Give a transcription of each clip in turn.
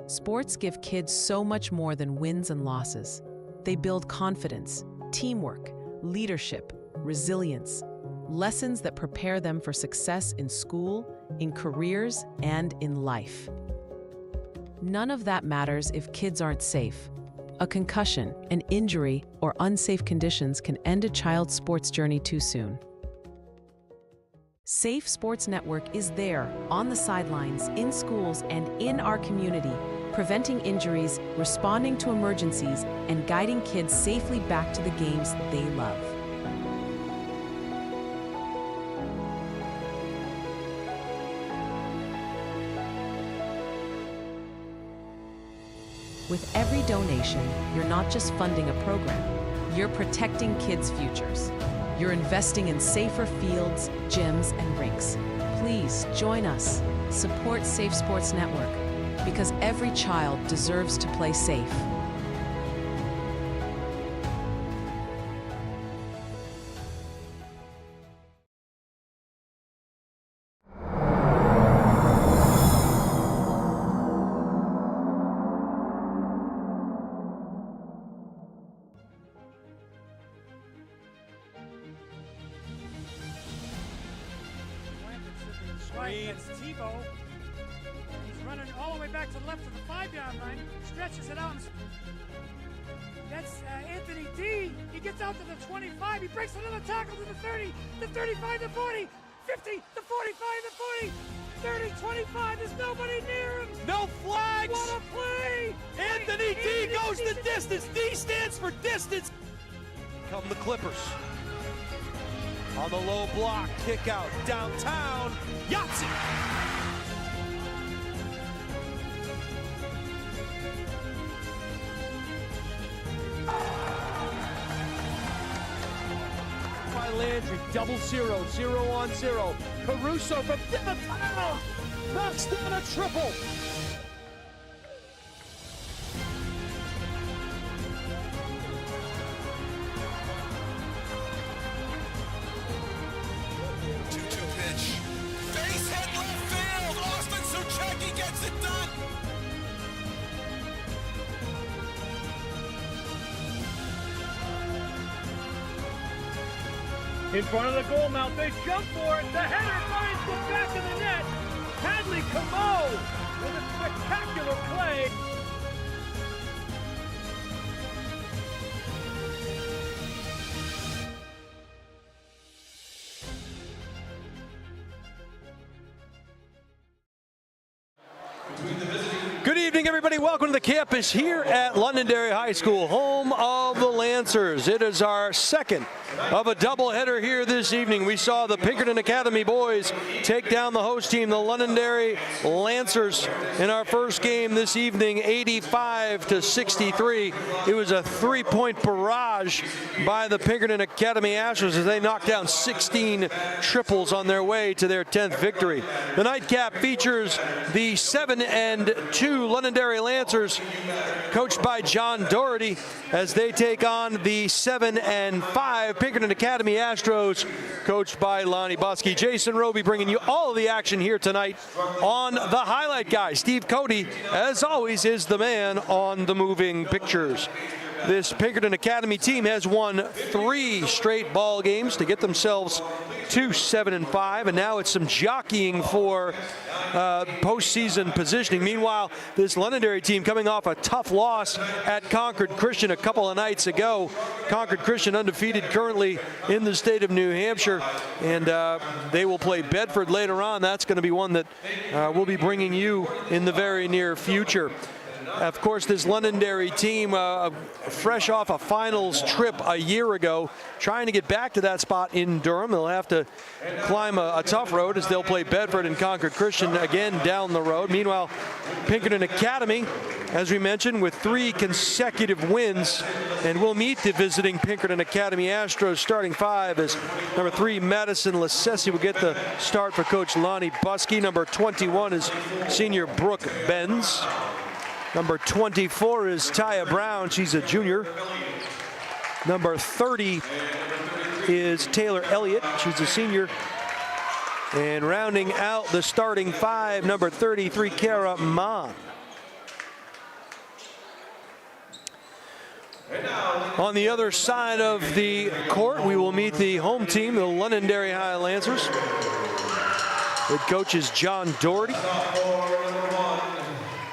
Sports give kids so much more than wins and losses. They build confidence, teamwork, leadership, resilience, lessons that prepare them for success in school, in careers, and in life. None of that matters if kids aren't safe. A concussion, an injury, or unsafe conditions can end a child's sports journey too soon. Safe Sports Network is there, on the sidelines, in schools, and in our community, preventing injuries, responding to emergencies, and guiding kids safely back to the games they love. With every donation, you're not just funding a program, you're protecting kids' futures. You're investing in safer fields, gyms, and rinks. Please join us. Support Safe Sports Network, because every child deserves to play safe. That's Tebow. He's running all the way back to the left of the 5-yard line, stretches it out. That's Anthony D. He gets out to the 25. He breaks another tackle to the 30, the 35, the 40, 50, the 45, the 40, 30, 25. There's nobody near him. No flags. What a play. Anthony D goes the distance. D stands for distance. Come the Clippers. On the low block, kick out, downtown, Yahtzee! By Landry, double zero, 0-on-0. Caruso from the foul, knocks down a triple. In front of the goal mouth, they jump for it. The header finds the back of the net. Hadley Camo with a spectacular play. Good evening, everybody. Welcome to the campus here at Londonderry High School, home of the Lancers. It is our second of a doubleheader here this evening. We saw the Pinkerton Academy boys take down the host team, the Londonderry Lancers, in our first game this evening, 85-63. It was a three-point barrage by the Pinkerton Academy Astros as they knocked down 16 triples on their way to their 10th victory. The nightcap features the 7-2 Londonderry Lancers, coached by John Doherty, as they take on the 7-5 Pinkerton Academy Astros, coached by Lonnie Buskey. Jason Roby bringing you all of the action here tonight on the highlight guy. Steve Cody, as always, is the man on the moving pictures. This Pinkerton Academy team has won 3 straight ball games to get themselves to 7-5, and now it's some jockeying for postseason positioning. Meanwhile, this Londonderry team coming off a tough loss at Concord Christian a couple of nights ago. Concord Christian undefeated currently in the state of New Hampshire, and they will play Bedford later on. That's going to be one that we'll be bringing you in the very near future. Of course, this Londonderry team, fresh off a finals trip a year ago, trying to get back to that spot in Durham. They'll have to climb a tough road as they'll play Bedford and Concord Christian again down the road. Meanwhile, Pinkerton Academy, as we mentioned, with 3 consecutive wins, and we'll meet the visiting Pinkerton Academy Astros starting 5 as number 3, Madison Lassesi, will get the start for Coach Lonnie Buskey. Number 21 is senior Brooke Benz. Number 24 is Taya Brown. She's a junior. Number 30 is Taylor Elliott. She's a senior. And rounding out the starting 5, number 33, Kara Mon. On the other side of the court, we will meet the home team, the Londonderry High Lancers. Head coach is John Doherty.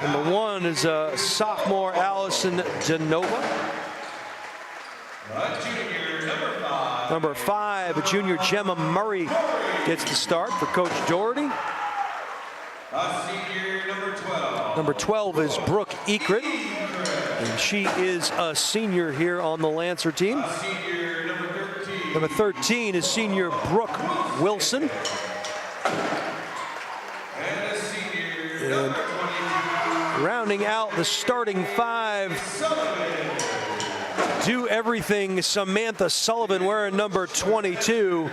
Number 1 is sophomore Allison DeNova. Number 5, a junior Gemma Murray gets the start for Coach Doherty. Number 12 is Brooke Ekrit, and she is a senior here on the Lancer team. Number 13 is senior Brooke Wilson. And rounding out the starting 5, do everything Samantha Sullivan wearing number 22.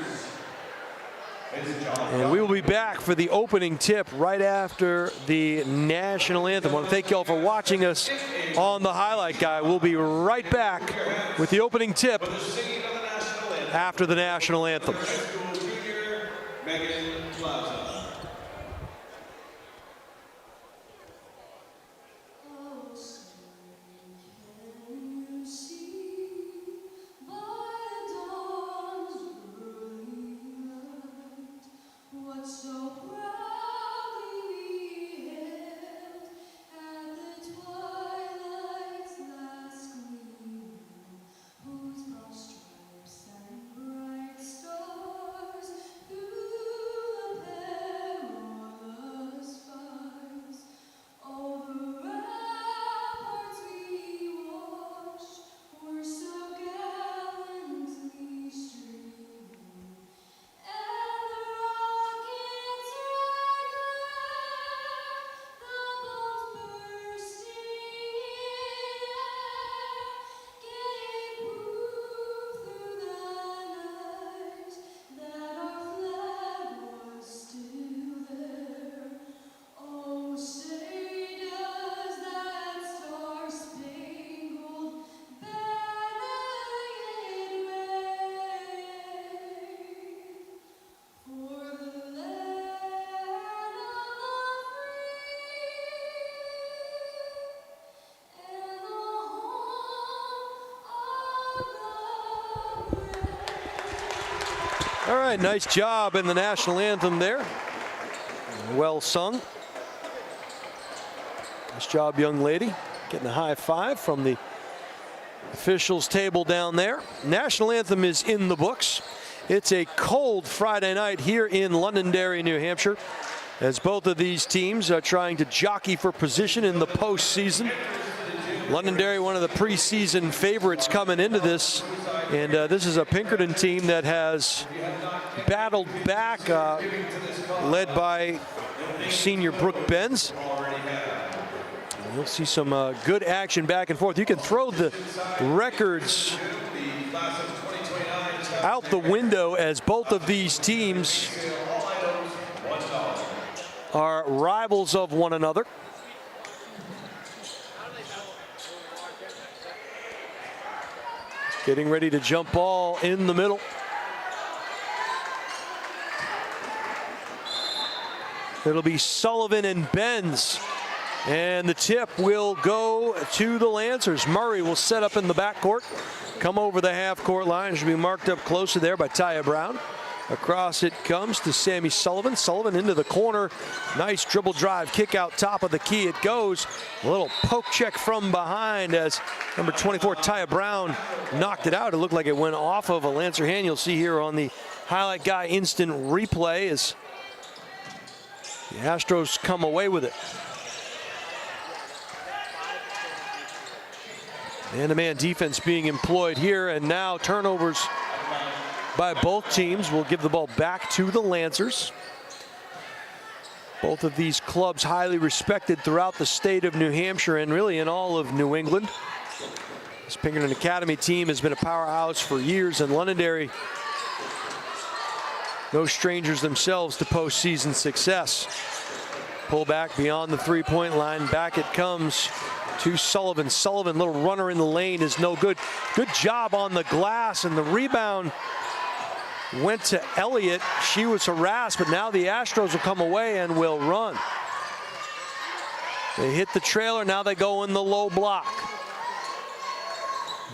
And we will be back for the opening tip right after the national anthem. I want to thank you all for watching us on the Highlight Guy. We'll be right back with the opening tip after the national anthem. All right, nice job in the national anthem there. Well sung. Nice job, young lady. Getting a high five from the officials table down there. National anthem is in the books. It's a cold Friday night here in Londonderry, New Hampshire, as both of these teams are trying to jockey for position in the postseason. Londonderry, one of the preseason favorites coming into this. And this is a Pinkerton team that has battled back, led by senior Brooke Benz. And you'll see some good action back and forth. You can throw the records out the window as both of these teams are rivals of one another. Getting ready to jump ball in the middle. It'll be Sullivan and Benz. And the tip will go to the Lancers. Murray will set up in the backcourt. Come over the half-court line. It should be marked up closer there by Taya Brown. Across it comes to Sammy Sullivan. Sullivan into the corner. Nice dribble drive, kick out top of the key. It goes. A little poke check from behind as number 24, Taya Brown, knocked it out. It looked like it went off of a Lancer hand. You'll see here on the Highlight Guy instant replay as the Astros come away with it. Man-to-man defense being employed here, and now turnovers by both teams. Will give the ball back to the Lancers. Both of these clubs highly respected throughout the state of New Hampshire and really in all of New England. This Pinkerton Academy team has been a powerhouse for years, and Londonderry, no strangers themselves to postseason success. Pull back beyond the three-point line. Back it comes to Sullivan. Sullivan, little runner in the lane, is no good. Good job on the glass, and the rebound went to Elliott. She was harassed, but now the Astros will come away and will run. They hit the trailer, now they go in the low block.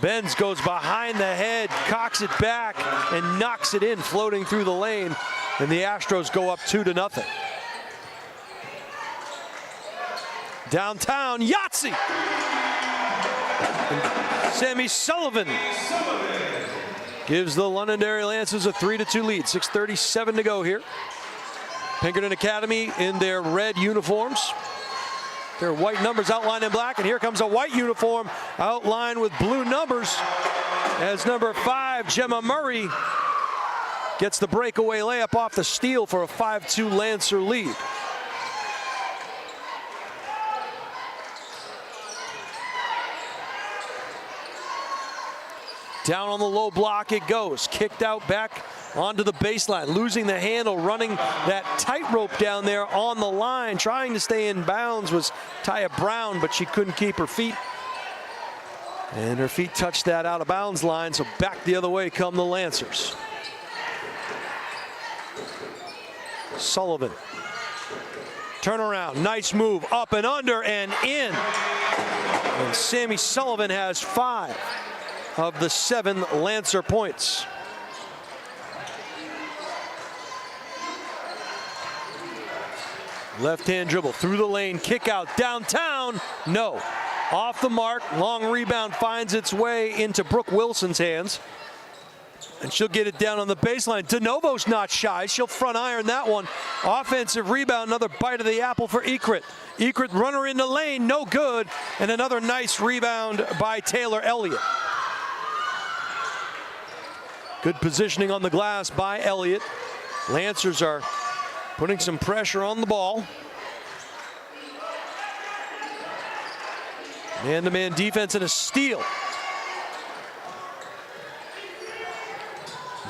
Benz goes behind the head, cocks it back, and knocks it in, floating through the lane. And the Astros go up 2-0. Downtown, Yahtzee! And Sammy Sullivan gives the Londonderry Lancers a 3-2 lead. 6:37 to go here. Pinkerton Academy in their red uniforms. Their white numbers outlined in black, and here comes a white uniform outlined with blue numbers as number 5, Gemma Murray, gets the breakaway layup off the steal for a 5-2 Lancer lead. Down on the low block it goes, kicked out back onto the baseline, losing the handle, running that tightrope down there on the line. Trying to stay in bounds was Taya Brown, but she couldn't keep her feet. And her feet touched that out of bounds line, so back the other way come the Lancers. Sullivan. Turnaround, nice move, up and under and in. And Sammy Sullivan has 5 of the 7 Lancer points. Left-hand dribble through the lane, kick out downtown, no. Off the mark, long rebound finds its way into Brooke Wilson's hands. And she'll get it down on the baseline. DeNovo's not shy, she'll front iron that one. Offensive rebound, another bite of the apple for Ekrit. Ekrit runner in the lane, no good. And another nice rebound by Taylor Elliott. Good positioning on the glass by Elliott. Lancers are putting some pressure on the ball. Man-to-man defense and a steal.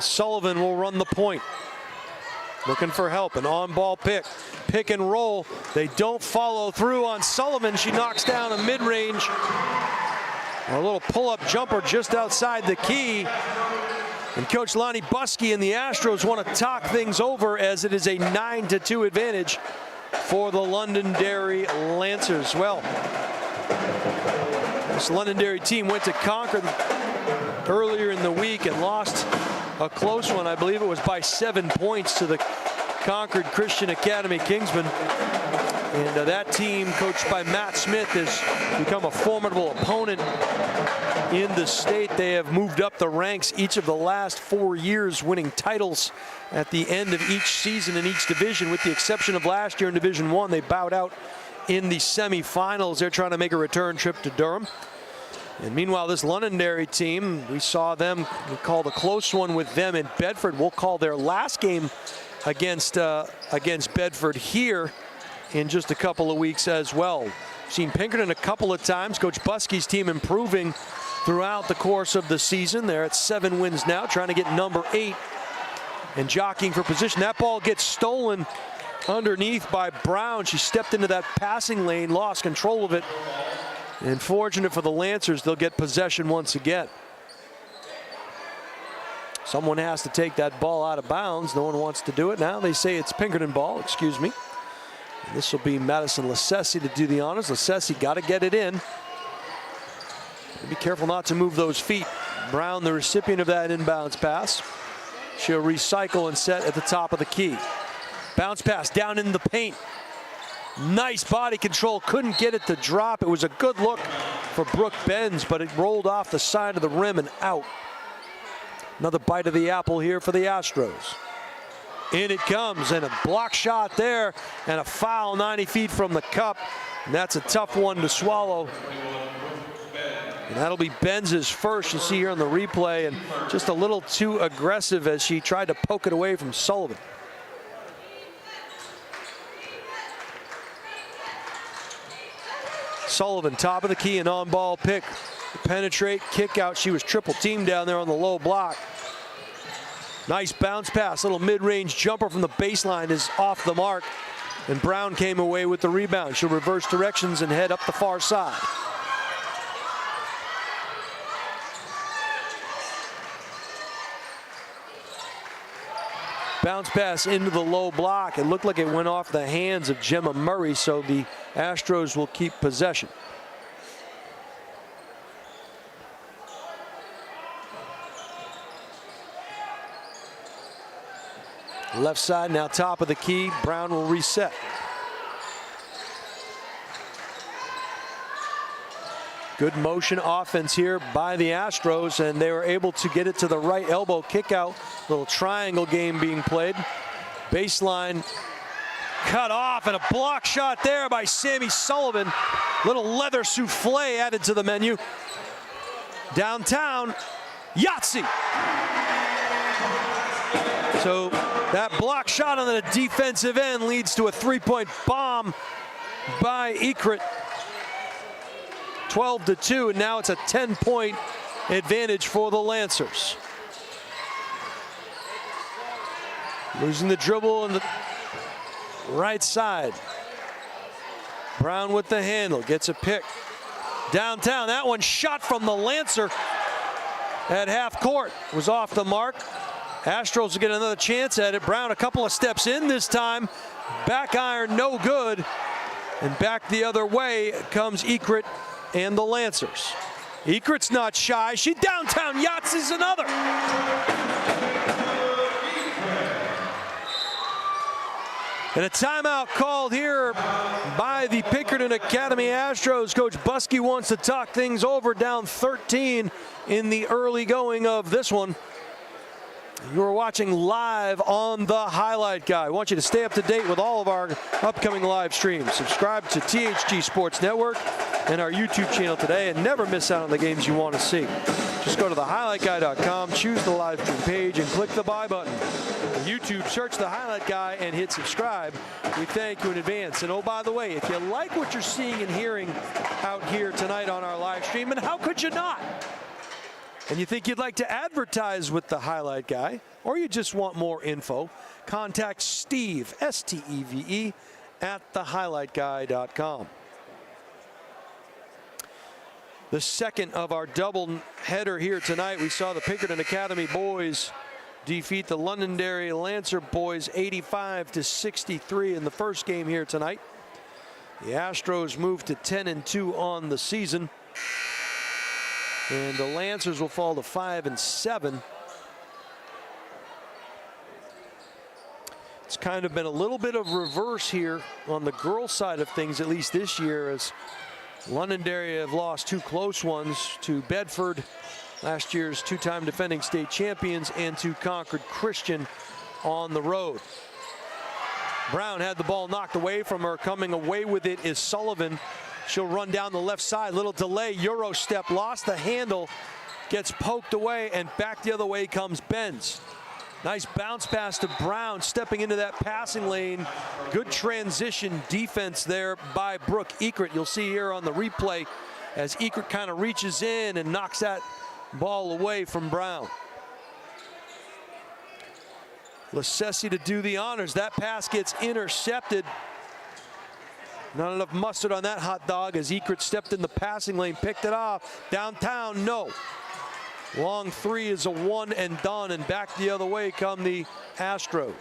Sullivan will run the point. Looking for help, an on-ball pick. Pick and roll. They don't follow through on Sullivan. She knocks down a mid-range. A little pull-up jumper just outside the key. And Coach Lonnie Buskey and the Astros want to talk things over as it is a 9-2 advantage for the Londonderry Lancers. Well, this Londonderry team went to Concord earlier in the week and lost a close one. I believe it was by 7 points to the Concord Christian Academy Kingsmen. And that team, coached by Matt Smith, has become a formidable opponent in the state. They have moved up the ranks each of the last 4 years, winning titles at the end of each season in each division, with the exception of last year in Division I. They bowed out in the semifinals. They're trying to make a return trip to Durham. And meanwhile, this Londonderry team, we saw them, we called a close one with them in Bedford. We'll call their last game against Bedford here in just a couple of weeks as well. We've seen Pinkerton a couple of times. Coach Buskey's team improving throughout the course of the season. They're at 7 wins now, trying to get number 8 and jockeying for position. That ball gets stolen underneath by Brown. She stepped into that passing lane, lost control of it. And fortunate for the Lancers, they'll get possession once again. Someone has to take that ball out of bounds. No one wants to do it. Now they say it's Pinkerton ball, excuse me. And this will be Madison Lasessi to do the honors. Lasessi got to get it in. Be careful not to move those feet. Brown, the recipient of that inbounds pass. She'll recycle and set at the top of the key. Bounce pass down in the paint. Nice body control, couldn't get it to drop. It was a good look for Brooke Benz, but it rolled off the side of the rim and out. Another bite of the apple here for the Astros. In it comes, and a block shot there, and a foul 90 feet from the cup. And that's a tough one to swallow. And that'll be Benz's first. You see here on the replay, and just a little too aggressive as she tried to poke it away from Sullivan. Sullivan, top of the key, an on-ball pick. Penetrate, kick out. She was triple teamed down there on the low block. Nice bounce pass, little mid-range jumper from the baseline is off the mark. And Brown came away with the rebound. She'll reverse directions and head up the far side. Bounce pass into the low block. It looked like it went off the hands of Gemma Murray, so the Astros will keep possession. Left side now top of the key. Brown will reset. Good motion offense here by the Astros, and they were able to get it to the right elbow. Kick out, little triangle game being played. Baseline cut off, and a block shot there by Sammy Sullivan. Little leather souffle added to the menu. Downtown, Yahtzee. So that block shot on the defensive end leads to a three-point bomb by Ekrit. 12-2, and now it's a 10-point advantage for the Lancers. Losing the dribble on the right side. Brown with the handle, gets a pick. Downtown, that one shot from the Lancer at half court. Was off the mark. Astros will get another chance at it. Brown a couple of steps in this time. Back iron, no good. And back the other way comes Ekrit and the Lancers. Ekrit's not shy. She downtown Yahtzee's another. And a timeout called here by the Pinkerton Academy Astros. Coach Buskey wants to talk things over, down 13 in the early going of this one. You're watching live on the Highlight Guy. I want you to stay up to date with all of our upcoming live streams. Subscribe to THG Sports Network and our YouTube channel today, and never miss out on the games you want to see. Just go to thehighlightguy.com, choose the live stream page, and click the buy button. On YouTube, search the Highlight Guy and hit subscribe. We thank you in advance. And oh, by the way, if you like what you're seeing and hearing out here tonight on our live stream, and how could you not? And you think you'd like to advertise with the Highlight Guy, or you just want more info, contact Steve, S-T-E-V-E, at thehighlightguy.com. The second of our double header here tonight. We saw the Pinkerton Academy boys defeat the Londonderry Lancer boys 85-63 in the first game here tonight. The Astros moved to 10-2 on the season. And the Lancers will fall to 5-7. It's kind of been a little bit of reverse here on the girls' side of things, at least this year, as Londonderry have lost two close ones to Bedford, last year's two-time defending state champions, and to Concord Christian on the road. Brown had the ball knocked away from her. Coming away with it is Sullivan. She'll run down the left side. Little delay. Euro step. Lost the handle. Gets poked away. And back the other way comes Benz. Nice bounce pass to Brown. Stepping into that passing lane. Good transition defense there by Brooke Ekrit. You'll see here on the replay as Ekrit kind of reaches in and knocks that ball away from Brown. Lascesi to do the honors. That pass gets intercepted. Not enough mustard on that hot dog as Ekrit stepped in the passing lane, picked it off. Downtown, no. Long three is a one and done, and back the other way come the Astros.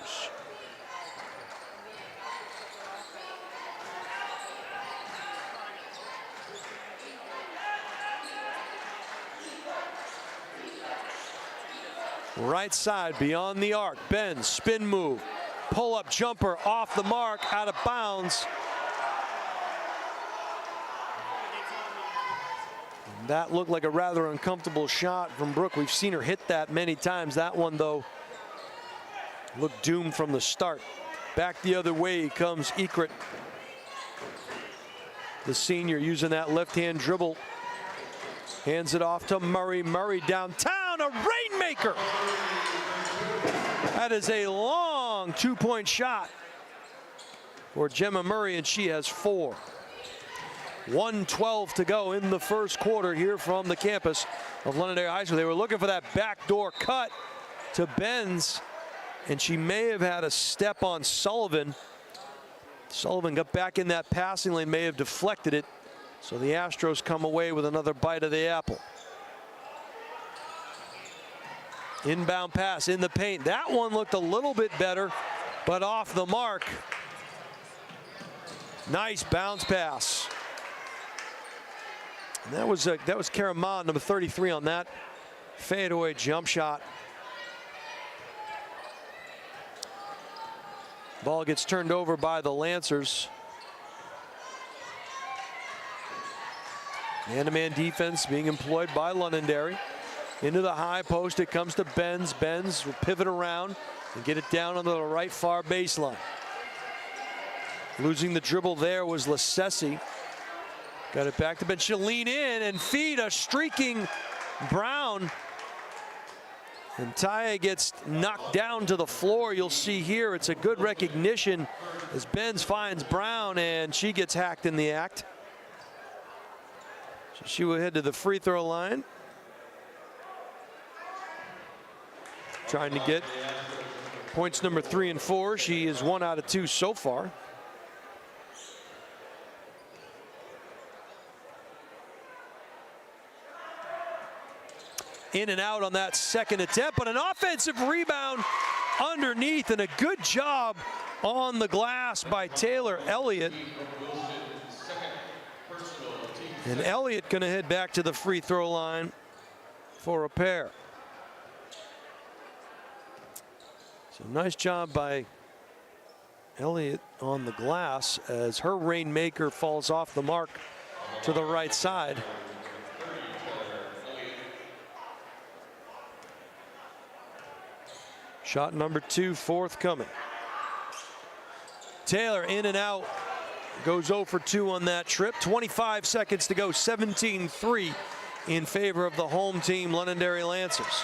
Right side beyond the arc. Benz, spin move. Pull-up jumper off the mark, out of bounds. That looked like a rather uncomfortable shot from Brooke. We've seen her hit that many times. That one, though, looked doomed from the start. Back the other way comes Ekrit, the senior, using that left-hand dribble. Hands it off to Murray. Murray downtown, a rainmaker. That is a long two-point shot for Gemma Murray, and she has 4. 1:12 to go in the first quarter here from the campus of Londonderry High School. They were looking for that backdoor cut to Benz, and she may have had a step on Sullivan. Sullivan got back in that passing lane, may have deflected it. So the Astros come away with another bite of the apple. Inbound pass in the paint. That one looked a little bit better, but off the mark. Nice bounce pass. And that was Karen Ma, number 33, on that fadeaway jump shot. Ball gets turned over by the Lancers. Man-to-man defense being employed by Londonderry. Into the high post, it comes to Benz. Benz will pivot around and get it down on the right far baseline. Losing the dribble there was Lassesi. Got it back to Ben. She'll lean in and feed a streaking Brown. And NHIAA gets knocked down to the floor. You'll see here it's a good recognition as Benz finds Brown, and she gets hacked in the act. So she will head to the free throw line. Trying to get points number 3 and 4. She is 1 out of 2 so far. In and out on that second attempt, but an offensive rebound underneath, and a good job on the glass by Taylor Elliott. And Elliott going to head back to the free throw line for a pair. So nice job by Elliott on the glass as her rainmaker falls off the mark to the right side. Shot number 2 forthcoming. Taylor in and out. Goes 0 for 2 on that trip. 25 seconds to go. 17-3 in favor of the home team, Londonderry Lancers.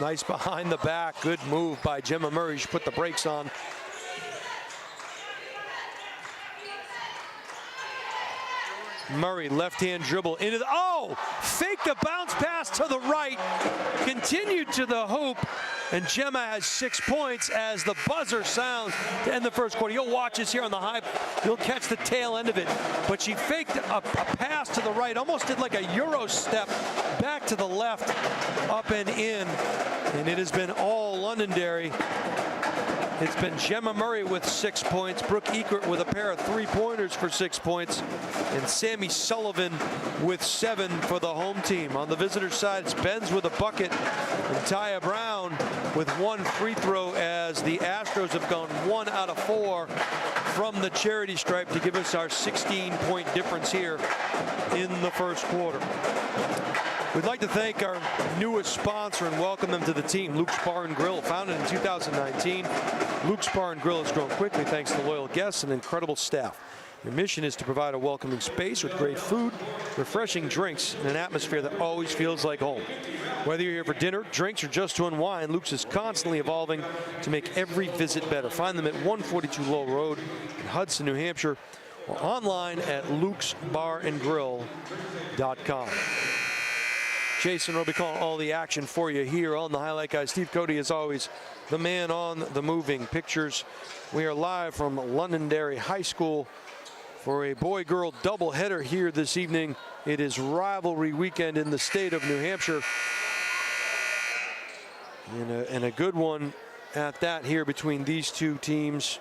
Nice behind the back. Good move by Gemma Murray. She put the brakes on. Murray, left-hand dribble into the, fake the bounce pass to the right, continued to the hoop, and Gemma has 6 points as the buzzer sounds to end the first quarter. You'll watch this here on the high, you'll catch the tail end of it, but she faked a pass to the right, almost did like a Euro step back to the left, up and in, and it has been all Londonderry. It's been Gemma Murray with 6 points, Brooke Eckert with a pair of 3-pointers for 6 points, and Sammy Sullivan with 7 for the home team. On the visitor side, it's Benz with a bucket, and Taya Brown with 1 free throw as the Astros have gone 1 out of 4 from the charity stripe to give us our 16-point difference here in the first quarter. We'd like to thank our newest sponsor and welcome them to the team, Luke's Bar and Grill. Founded in 2019, Luke's Bar and Grill has grown quickly thanks to loyal guests and incredible staff. Their mission is to provide a welcoming space with great food, refreshing drinks, and an atmosphere that always feels like home. Whether you're here for dinner, drinks, or just to unwind, Luke's is constantly evolving to make every visit better. Find them at 142 Lowell Road in Hudson, New Hampshire, or online at lukesbarandgrill.com. Jason will be calling all the action for you here on the Highlight Guys. Steve Cody, as always, the man on the moving pictures. We are live from Londonderry High School for a boy-girl doubleheader here this evening. It is rivalry weekend in the state of New Hampshire. And a good one at that here between these two teams.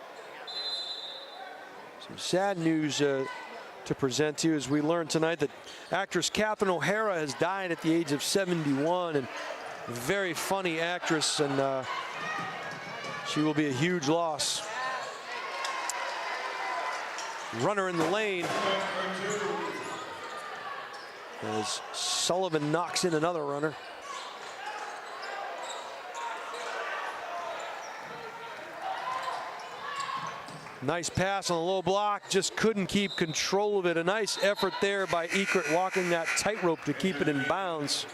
Some sad news to present to you as we learned tonight that actress Catherine O'Hara has died at the age of 71, and a very funny actress, and she will be a huge loss. Runner in the lane as Sullivan knocks in another runner. Nice pass on the low block, just couldn't keep control of it. A nice effort there by Eckert walking that tightrope to keep it in bounds.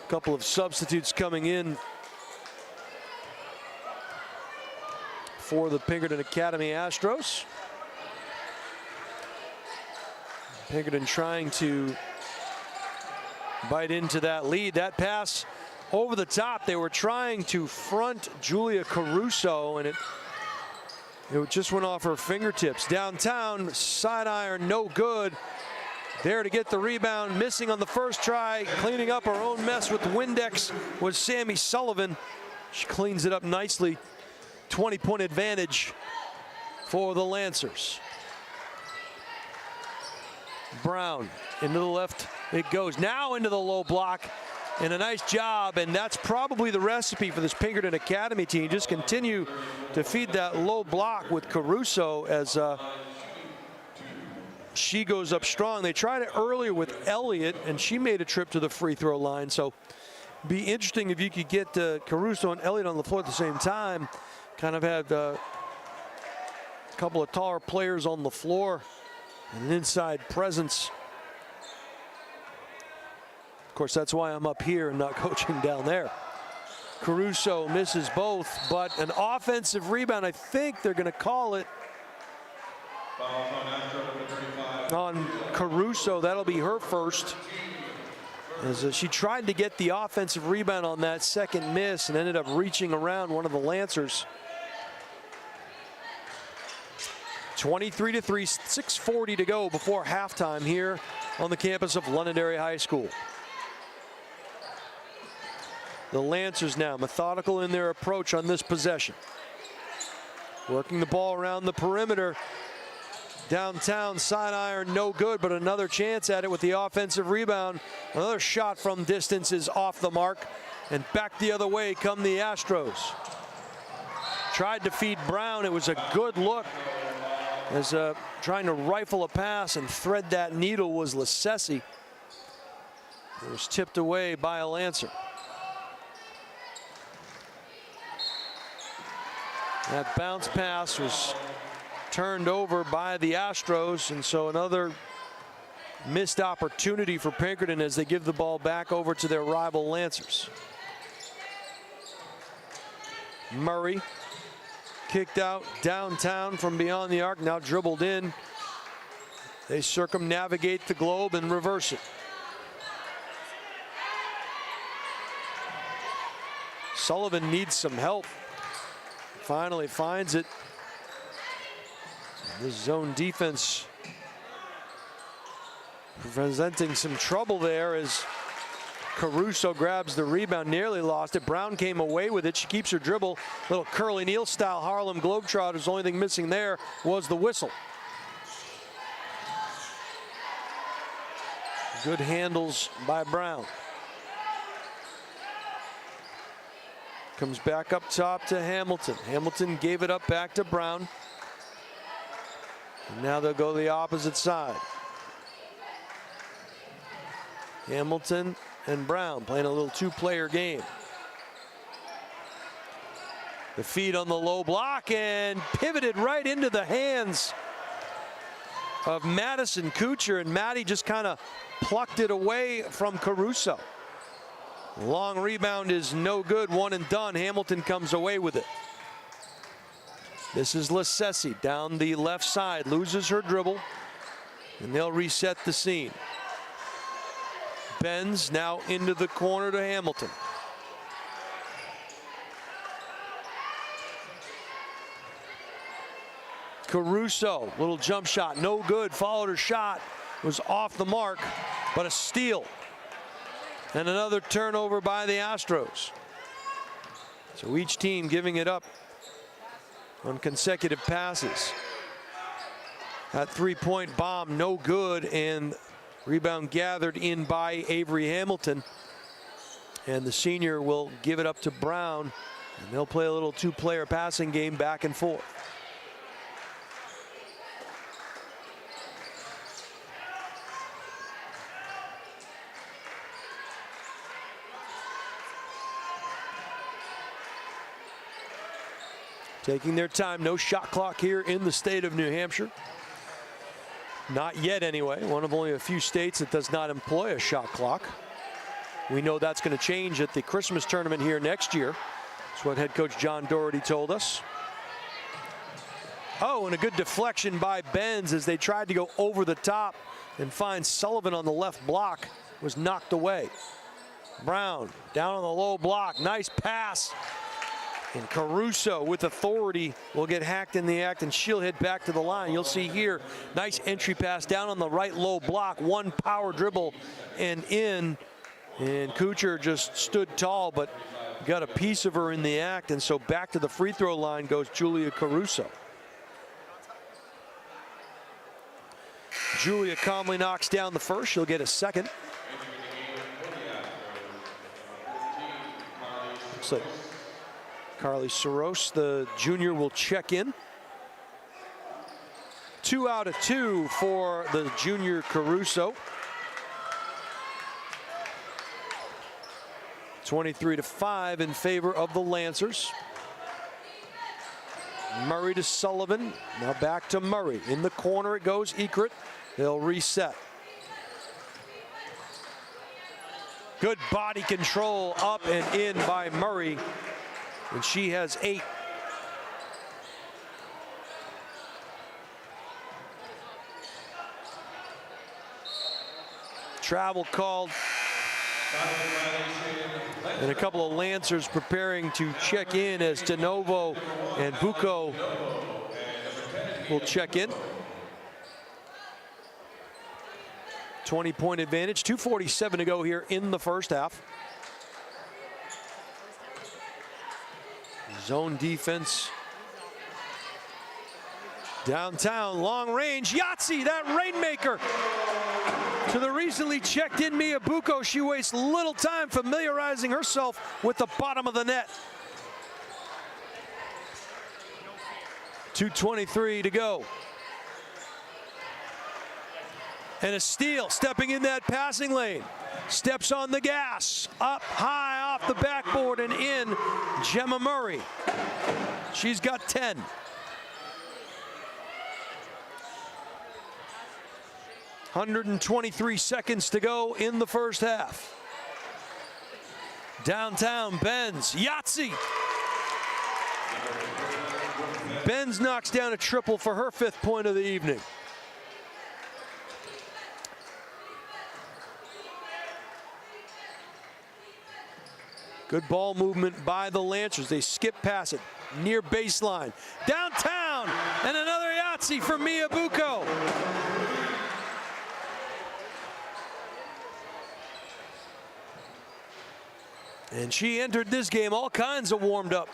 A couple of substitutes coming in for the Pinkerton Academy Astros. Pinkerton trying to bite into that lead. That pass over the top. They were trying to front Julia Caruso, and it just went off her fingertips. Downtown, side iron, no good. There to get the rebound, missing on the first try, cleaning up her own mess with Windex was Sammy Sullivan. She cleans it up nicely. 20-point advantage for the Lancers. Brown into the left. It goes now into the low block. And a nice job, and that's probably the recipe for this Pinkerton Academy team. Just continue to feed that low block with Caruso as she goes up strong. They tried it earlier with Elliott, and she made a trip to the free throw line. So be interesting if you could get Caruso and Elliott on the floor at the same time. Kind of had a couple of taller players on the floor and an inside presence. Of course, that's why I'm up here and not coaching down there. Caruso misses both, but an offensive rebound. I think they're going to call it on Caruso. That'll be her first. As she tried to get the offensive rebound on that second miss and ended up reaching around one of the Lancers. 23-3, 6:40 to go before halftime here on the campus of Londonderry High School. The Lancers now methodical in their approach on this possession. Working the ball around the perimeter. Downtown, side iron, no good, but another chance at it with the offensive rebound. Another shot from distance is off the mark, and back the other way come the Astros. Tried to feed Brown. It was a good look as trying to rifle a pass and thread that needle was Lacessi. It was tipped away by a Lancer. That bounce pass was turned over by the Astros, and so another missed opportunity for Pinkerton as they give the ball back over to their rival Lancers. Murray kicked out downtown from beyond the arc, now dribbled in. They circumnavigate the globe and reverse it. Sullivan needs some help. Finally finds it. This zone defense presenting some trouble there as Caruso grabs the rebound, nearly lost it. Brown came away with it. She keeps her dribble. Little Curly Neal style Harlem Globetrotters. The only thing missing there was the whistle. Good handles by Brown. Comes back up top to Hamilton. Hamilton gave it up back to Brown. And now they'll go the opposite side. Hamilton and Brown playing a little two-player game. The feed on the low block and pivoted right into the hands of Madison Kuchar, and Maddie just kind of plucked it away from Caruso. Long rebound is no good, one and done. Hamilton comes away with it. This is Lacessi down the left side, loses her dribble, and they'll reset the scene. Bends now into the corner to Hamilton. Caruso, little jump shot, no good, followed her shot, was off the mark, but a steal. And another turnover by the Astros. So each team giving it up on consecutive passes. That three-point bomb, no good, and rebound gathered in by Avery Hamilton. And the senior will give it up to Brown, and they'll play a little two-player passing game back and forth. Taking their time, no shot clock here in the state of New Hampshire. Not yet anyway, one of only a few states that does not employ a shot clock. We know that's going to change at the Christmas tournament here next year. That's what head coach John Doherty told us. Oh, and a good deflection by Benz as they tried to go over the top and find Sullivan on the left block, was knocked away. Brown down on the low block, nice pass. And Caruso with authority will get hacked in the act, and she'll head back to the line. You'll see here, nice entry pass down on the right low block, one power dribble and in. And Kuchar just stood tall, but got a piece of her in the act, and so back to the free throw line goes Julia Caruso. Julia calmly knocks down the first. She'll get a second. Looks like Carly Soros, the junior, will check in. 2 out of 2 for the junior Caruso. 23-5 in favor of the Lancers. Murray to Sullivan. Now back to Murray. In the corner it goes. Ekert. They'll reset. Good body control up and in by Murray. And she has 8. Travel called. And a couple of Lancers preparing to check in as DeNovo and Bucco will check in. 20-point advantage, 2:47 to go here in the first half. Zone defense. Downtown, long range, Yahtzee, that rainmaker. To the recently checked in Mia Bucco, she wastes little time familiarizing herself with the bottom of the net. 2:23 to go. And a steal, stepping in that passing lane. Steps on the gas, up high off the backboard and in, Gemma Murray. She's got 10. .123 seconds to go in the first half. Downtown, Benz, Yahtzee. Benz knocks down a triple for her 5th point of the evening. Good ball movement by the Lancers. They skip past it, near baseline. Downtown, and another Yahtzee for Mia Bucco. And she entered this game all kinds of warmed up,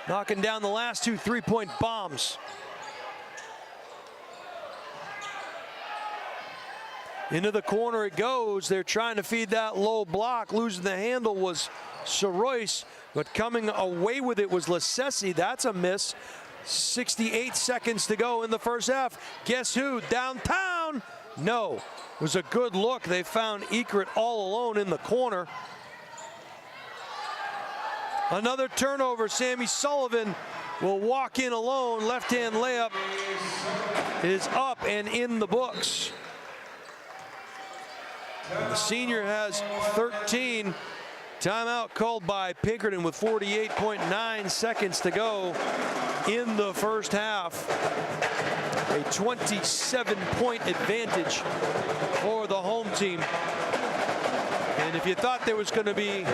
knocking down the last 2 3-point bombs. Into the corner it goes. They're trying to feed that low block. Losing the handle was Sorois, but coming away with it was Lasesi. That's a miss. 68 seconds to go in the first half. Guess who? Downtown? No. It was a good look. They found Ekert all alone in the corner. Another turnover. Sammy Sullivan will walk in alone. Left-hand layup is up and in the books. And the senior has 13. Timeout called by Pinkerton with 48.9 seconds to go in the first half. A 27-point advantage for the home team. And if you thought there was going to be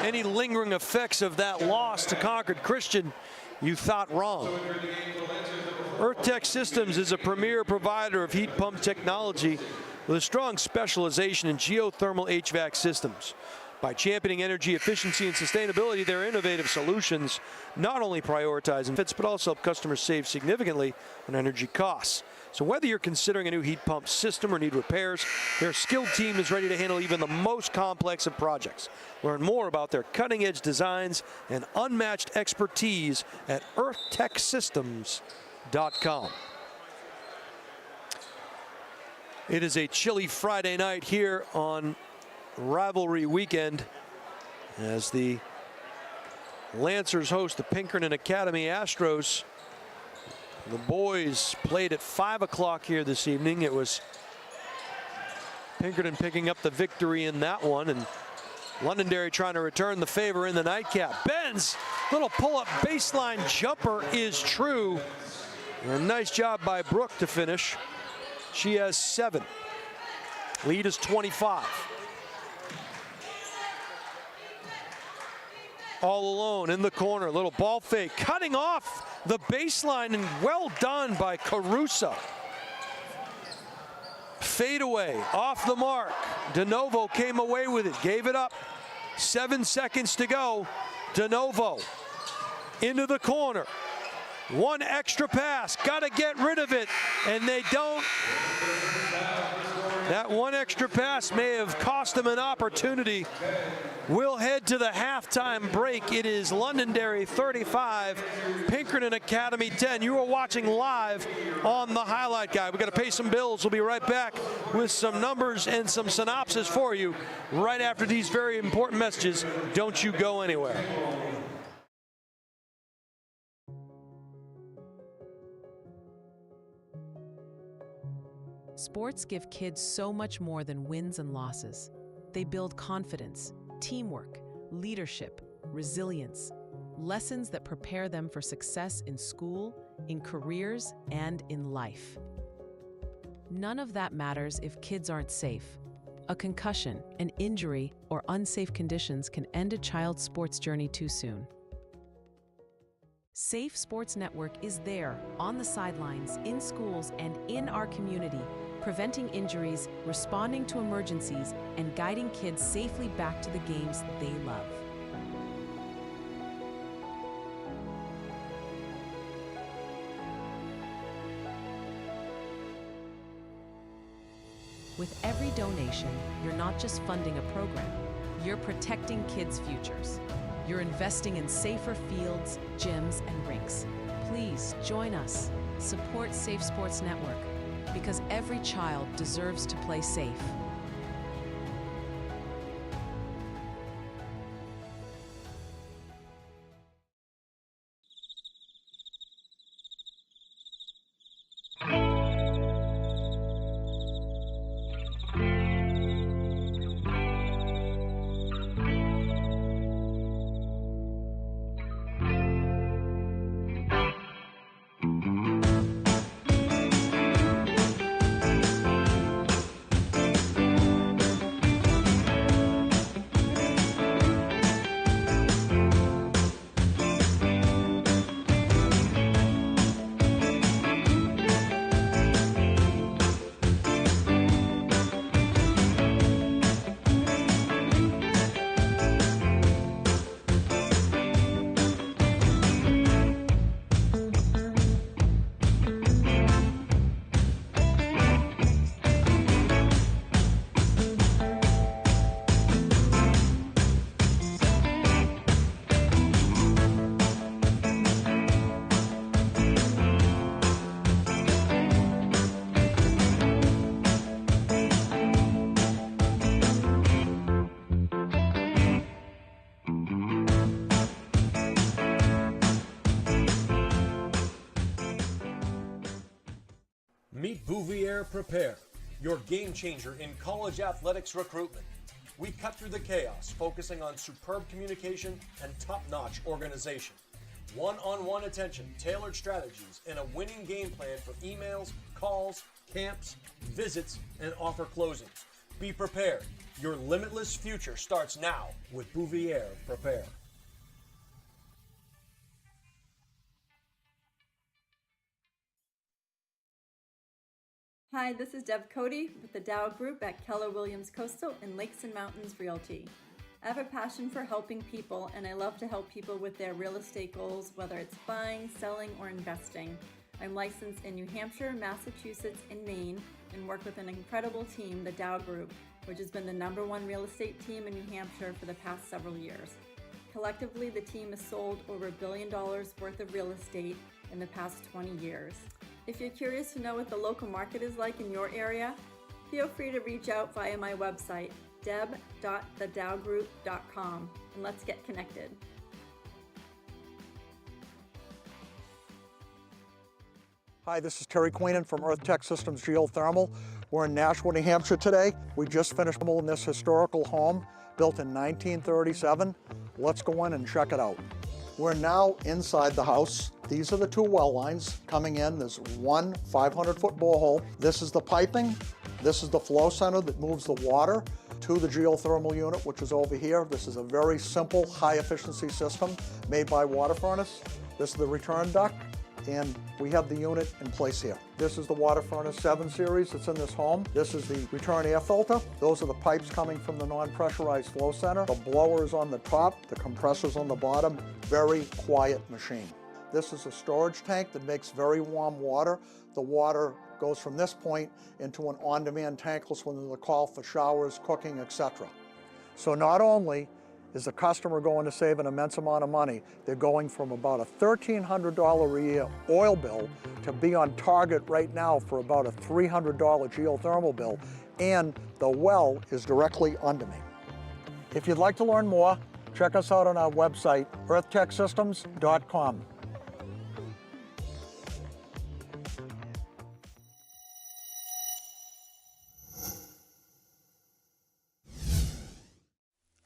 any lingering effects of that loss to Concord Christian, you thought wrong. EarthTech Systems is a premier provider of heat pump technology with a strong specialization in geothermal HVAC systems. By championing energy efficiency and sustainability, their innovative solutions not only prioritize benefits, but also help customers save significantly on energy costs. So whether you're considering a new heat pump system or need repairs, their skilled team is ready to handle even the most complex of projects. Learn more about their cutting-edge designs and unmatched expertise at earthtechsystems.com. It is a chilly Friday night here on Rivalry Weekend as the Lancers host the Pinkerton Academy Astros. The boys played at 5 o'clock here this evening. It was Pinkerton picking up the victory in that one, and Londonderry trying to return the favor in the nightcap. Ben's little pull-up baseline jumper is true. And a nice job by Brooke to finish. She has 7. Lead is 25. All alone in the corner, little ball fake, cutting off the baseline, and well done by Caruso. Fade away, off the mark. DeNovo came away with it, gave it up. 7 seconds to go. DeNovo into the corner. One extra pass, got to get rid of it, and they don't. That one extra pass may have cost them an opportunity. We'll head to the halftime break. It is Londonderry 35, Pinkerton Academy 10. You are watching live on the Highlight Guy. We've got to pay some bills. We'll be right back with some numbers and some synopsis for you right after these very important messages. Don't you go anywhere. Sports give kids so much more than wins and losses. They build confidence, teamwork, leadership, resilience, lessons that prepare them for success in school, in careers, and in life. None of that matters if kids aren't safe. A concussion, an injury, or unsafe conditions can end a child's sports journey too soon. Safe Sports Network is there, on the sidelines, in schools, and in our community, preventing injuries, responding to emergencies, and guiding kids safely back to the games they love. With every donation, you're not just funding a program, you're protecting kids' futures. You're investing in safer fields, gyms, and rinks. Please join us. Support Safe Sports Network, because every child deserves to play safe. Meet Bouvier Prepare, your game changer in college athletics recruitment. We cut through the chaos, focusing on superb communication and top-notch organization. One-on-one attention, tailored strategies, and a winning game plan for emails, calls, camps, visits, and offer closings. Be prepared. Your limitless future starts now with Bouvier Prepare. Hi, this is Deb Cody with the Dow Group at Keller Williams Coastal and Lakes and Mountains Realty. I have a passion for helping people, and I love to help people with their real estate goals, whether it's buying, selling, or investing. I'm licensed in New Hampshire, Massachusetts, and Maine, and work with an incredible team, the Dow Group, which has been the #1 real estate team in New Hampshire for the past several years. Collectively, the team has sold over $1 billion worth of real estate in the past 20 years. If you're curious to know what the local market is like in your area, feel free to reach out via my website, deb.thedowgroup.com, and let's get connected. Hi, this is Terry Queenan from Earth Tech Systems Geothermal. We're in Nashua, New Hampshire today. We just finished in this historical home built in 1937. Let's go in and check it out. We're now inside the house. These are the two well lines coming in. There's one 500-foot borehole. This is the piping. This is the flow center that moves the water to the geothermal unit, which is over here. This is a very simple, high-efficiency system made by water furnace. This is the return duct, and we have the unit in place here. This is the water furnace 7 series that's in this home. This is the return air filter. Those are the pipes coming from the non-pressurized flow center. The blower is on the top, the compressor's on the bottom. Very quiet machine. This is a storage tank that makes very warm water. The water goes from this point into an on-demand tankless when there's a call for showers, cooking, etc. So not only is the customer going to save an immense amount of money, they're going from about a $1,300 a year oil bill to be on target right now for about a $300 geothermal bill, and the well is directly under me. If you'd like to learn more, check us out on our website, earthtechsystems.com.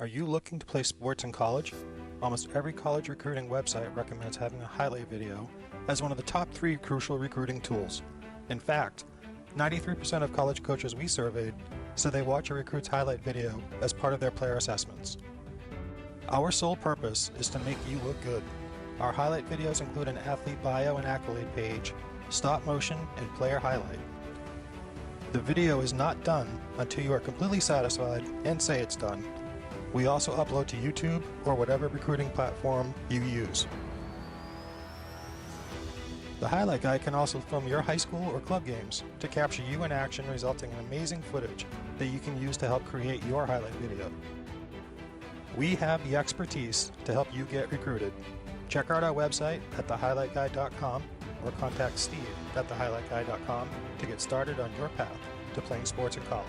Are you looking to play sports in college? Almost every college recruiting website recommends having a highlight video as one of the top 3 crucial recruiting tools. In fact, 93% of college coaches we surveyed said they watch a recruit's highlight video as part of their player assessments. Our sole purpose is to make you look good. Our highlight videos include an athlete bio and accolade page, stop motion, and player highlight. The video is not done until you are completely satisfied and say it's done. We also upload to YouTube or whatever recruiting platform you use. The highlight guy can also film your high school or club games to capture you in action, resulting in amazing footage that you can use to help create your highlight video. We have the expertise to help you get recruited. Check out our website at thehighlightguy.com or contact Steve at thehighlightguy.com to get started on your path to playing sports in college.